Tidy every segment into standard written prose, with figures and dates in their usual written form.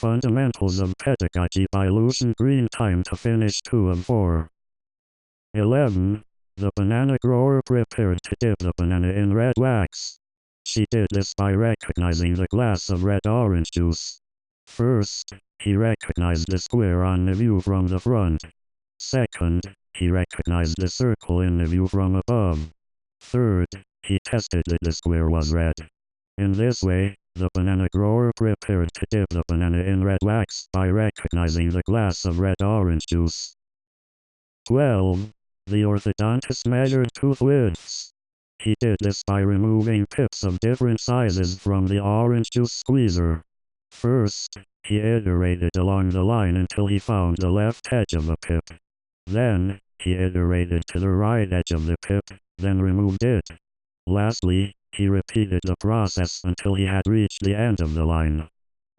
Fundamentals of Pedagogy by Lucian. Green. Time to finish 2 of 4. 11. The banana grower prepared to dip the banana in red wax. She did this by recognizing the glass of red orange juice. First, he recognized the square on the view from the front. Second, he recognized the circle in the view from above. Third, he tested that the square was red. In this way, the banana grower prepared to dip the banana in red wax by recognizing the glass of red orange juice. 12. The orthodontist measured tooth widths. He did this by removing pips of different sizes from the orange juice squeezer. First, he iterated along the line until he found the left edge of a pip. Then, he iterated to the right edge of the pip, then removed it. Lastly, he repeated the process until he had reached the end of the line.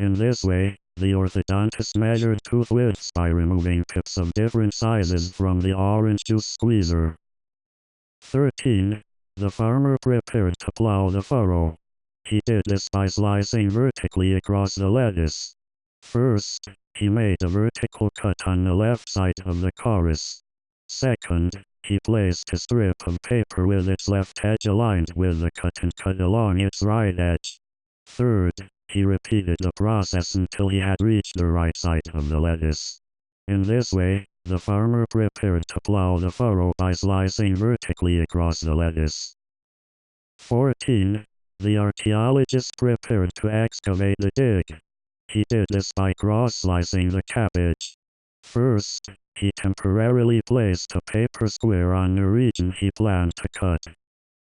In this way, the orthodontist measured tooth widths by removing pips of different sizes from the orange juice squeezer. 13. The farmer prepared to plow the furrow. He did this by slicing vertically across the lettuce. First, he made a vertical cut on the left side of the chorus. Second, he placed a strip of paper with its left edge aligned with the cut and cut along its right edge. Third, he repeated the process until he had reached the right side of the lettuce. In this way, the farmer prepared to plow the furrow by slicing vertically across the lettuce. 14. The archaeologist prepared to excavate the dig. He did this by cross-slicing the cabbage. First, he temporarily placed a paper square on the region he planned to cut.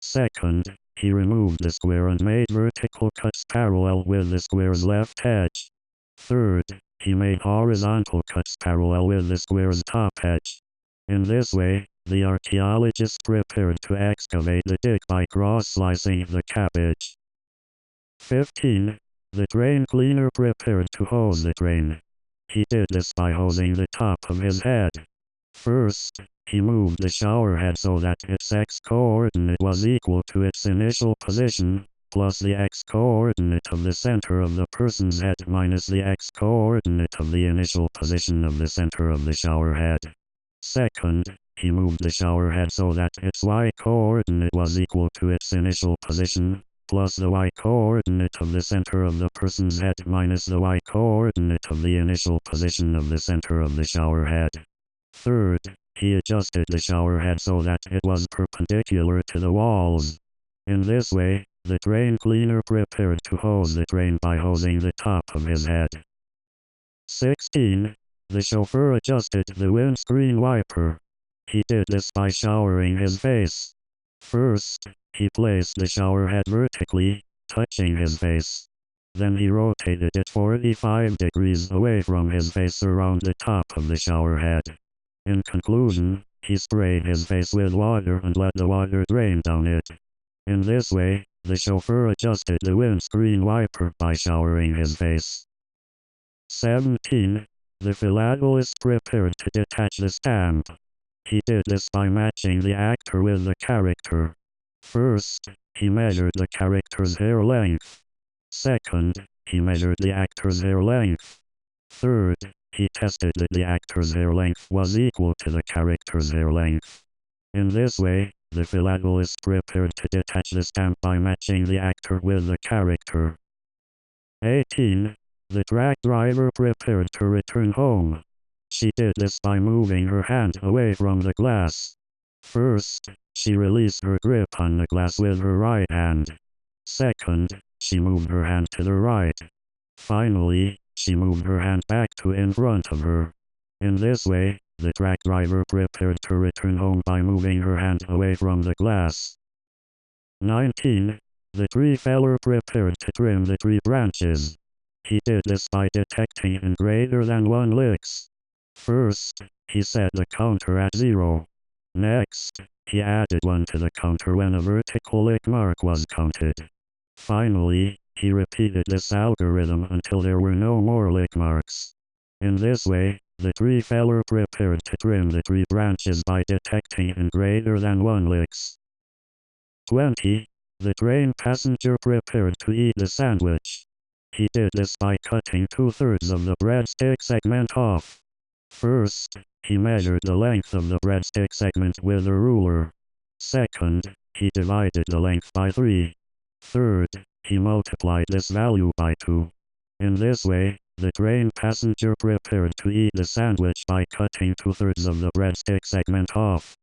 Second, he removed the square and made vertical cuts parallel with the square's left edge. Third, he made horizontal cuts parallel with the square's top edge. In this way, the archaeologist prepared to excavate the dig by cross-slicing the cabbage. 15. The drain cleaner prepared to hose the drain. He did this by hosing the top of his head. First, he moved the shower head so that its x-coordinate was equal to its initial position, plus the x-coordinate of the center of the person's head minus the x-coordinate of the initial position of the center of the shower head. Second, he moved the shower head so that its y-coordinate was equal to its initial position, plus the y-coordinate of the center of the person's head minus the y-coordinate of the initial position of the center of the shower head. Third, he adjusted the shower head so that it was perpendicular to the walls. In this way, the drain cleaner prepared to hose the drain by hosing the top of his head. 16. The chauffeur adjusted the windscreen wiper. He did this by showering his face. First, he placed the shower head vertically, touching his face. Then he rotated it 45 degrees away from his face around the top of the shower head. In conclusion, he sprayed his face with water and let the water drain down it. In this way, the chauffeur adjusted the windscreen wiper by showering his face. 17. The philatelist prepared to detach the stamp. He did this by matching the actor with the character. First, he measured the character's hair length. Second, he measured the actor's hair length. Third, he tested that the actor's hair length was equal to the character's hair length. In this way, the philatelist prepared to detach the stamp by matching the actor with the character. 18. The truck driver prepared to return home. She did this by moving her hand away from the glass. First, she released her grip on the glass with her right hand. Second, she moved her hand to the right. Finally, she moved her hand back to in front of her. In this way, the truck driver prepared to return home by moving her hand away from the glass. 19. The tree feller prepared to trim the tree branches. He did this by detecting in greater than 1 licks. First, he set the counter at 0. Next, he added 1 to the counter when a vertical lick mark was counted. Finally, he repeated this algorithm until there were no more lick marks. In this way, the tree feller prepared to trim the tree branches by detecting in greater than 1 licks. 20. The train passenger prepared to eat the sandwich. He did this by cutting 2/3 of the breadstick segment off. First, he measured the length of the breadstick segment with a ruler. Second, he divided the length by 3. Third, he multiplied this value by 2. In this way, the train passenger prepared to eat the sandwich by cutting 2/3 of the breadstick segment off.